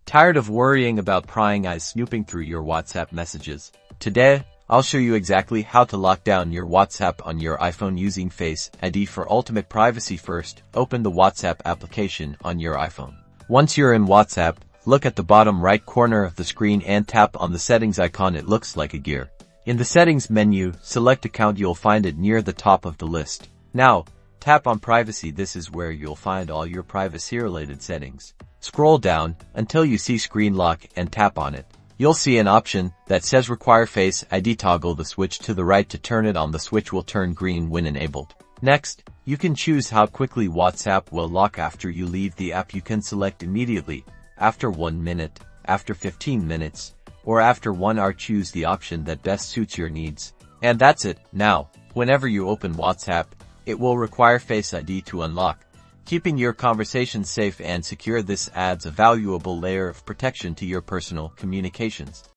Tired of worrying about prying eyes snooping through your WhatsApp messages? Today, I'll show you exactly how to lock down your WhatsApp on your iPhone using Face ID for ultimate privacy. First, open the WhatsApp application on your iPhone. Once you're in WhatsApp, look at the bottom right corner of the screen and tap on the settings icon. It looks like a gear. In the settings menu, select account. You'll find it near the top of the list. Now, tap on privacy. This is where you'll find all your privacy-related settings. Scroll down until you see screen lock and tap on it. You'll see an option that says require Face ID. Toggle the switch to the right to turn it on. The switch will turn green when enabled. Next, you can choose how quickly WhatsApp will lock after you leave the app. You can select immediately, after 1 minute, after 15 minutes, or after 1 hour. Choose the option that best suits your needs. And that's it. Now, whenever you open WhatsApp, it will require Face ID to unlock, keeping your conversations safe and secure. This adds a valuable layer of protection to your personal communications.